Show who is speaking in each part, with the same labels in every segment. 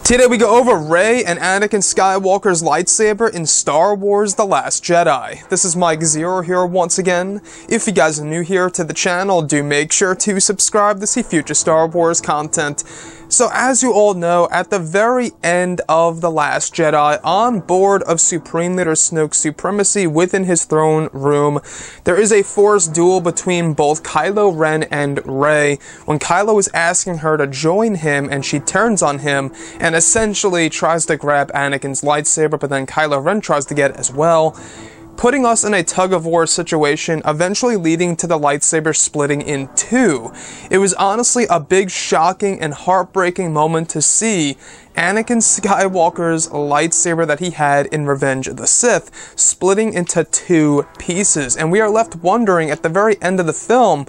Speaker 1: Today we go over Rey and Anakin Skywalker's lightsaber in Star Wars The Last Jedi. This is Mike Zero here once again. If you guys are new here to the channel, do make sure to subscribe to see future Star Wars content. So as you all know, at the very end of The Last Jedi, on board of Supreme Leader Snoke's supremacy within his throne room, there is a force duel between both Kylo Ren and Rey, when Kylo is asking her to join him and she turns on him and essentially tries to grab Anakin's lightsaber, but then Kylo Ren tries to get it as well, putting us in a tug-of-war situation, eventually leading to the lightsaber splitting in two. It was honestly a big, shocking, and heartbreaking moment to see Anakin Skywalker's lightsaber that he had in Revenge of the Sith splitting into two pieces, and we are left wondering at the very end of the film,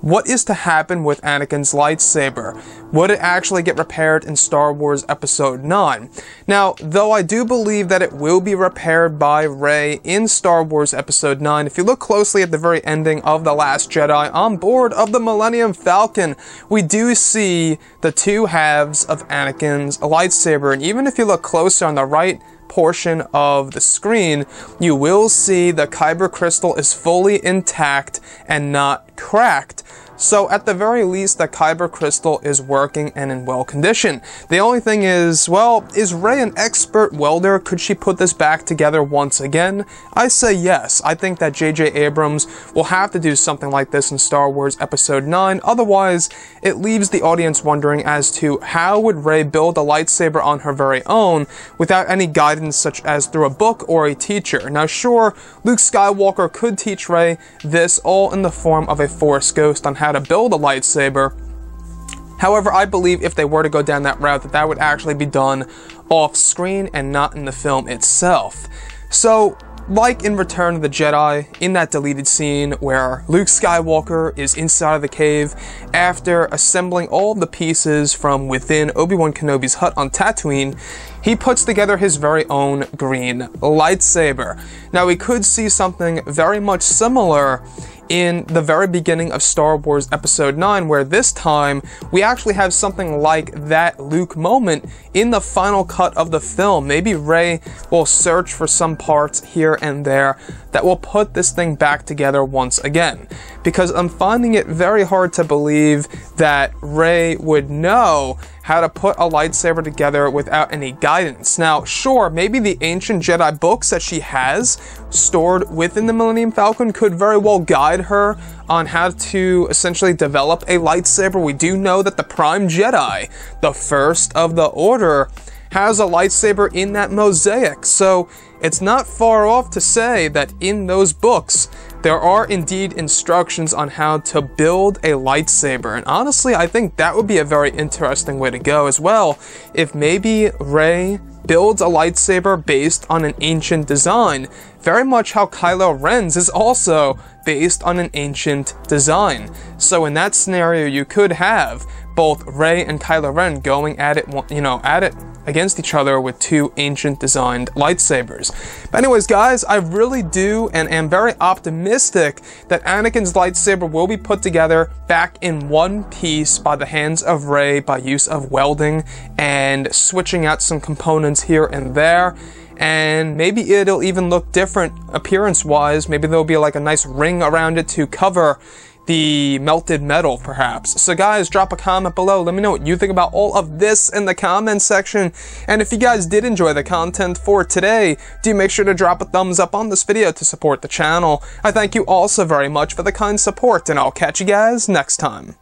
Speaker 1: what is to happen with Anakin's lightsaber? Would it actually get repaired in Star Wars Episode 9? Now, though I do believe that it will be repaired by Rey in Star Wars Episode 9, if you look closely at the very ending of The Last Jedi, on board of the Millennium Falcon, we do see the two halves of Anakin's lightsaber, and even if you look closer on the right portion of the screen, you will see the kyber crystal is fully intact and not cracked. So at the very least, the kyber crystal is working and in well condition. The only thing is, well, is Rey an expert welder? Could she put this back together once again? I say yes. I think that J.J. Abrams will have to do something like this in Star Wars Episode 9. Otherwise, it leaves the audience wondering as to how would Rey build a lightsaber on her very own without any guidance such as through a book or a teacher. Now sure, Luke Skywalker could teach Rey this all in the form of a Force ghost on how to build a lightsaber. However, I believe if they were to go down that route, that would actually be done off screen and not in the film itself. So, like in Return of the Jedi, in that deleted scene where Luke Skywalker is inside of the cave after assembling all of the pieces from within Obi-Wan Kenobi's hut on Tatooine, he puts together his very own green lightsaber. Now, we could see something very much similar in the very beginning of Star Wars Episode 9, where this time we actually have something like that Luke moment in the final cut of the film. Maybe Rey will search for some parts here and there that will put this thing back together once again. Because I'm finding it very hard to believe that Rey would know how to put a lightsaber together without any guidance. Now, sure, maybe the ancient Jedi books that she has stored within the Millennium Falcon could very well guide her on how to essentially develop a lightsaber. We do know that the Prime Jedi, the first of the Order, has a lightsaber in that mosaic, so it's not far off to say that in those books there are indeed instructions on how to build a lightsaber, and honestly I think that would be a very interesting way to go as well, if maybe Rey builds a lightsaber based on an ancient design, very much how Kylo Ren's is also based on an ancient design. So in that scenario you could have both Rey and Kylo Ren going at it, against each other with two ancient designed lightsabers. But anyways guys, I really do and am very optimistic that Anakin's lightsaber will be put together back in one piece by the hands of Rey by use of welding and switching out some components here and there. And maybe it'll even look different appearance-wise. Maybe there'll be like a nice ring around it to cover the melted metal, perhaps. So guys, drop a comment below. Let me know what you think about all of this in the comment section. And if you guys did enjoy the content for today, do make sure to drop a thumbs up on this video to support the channel. I thank you all so very much for the kind support, and I'll catch you guys next time.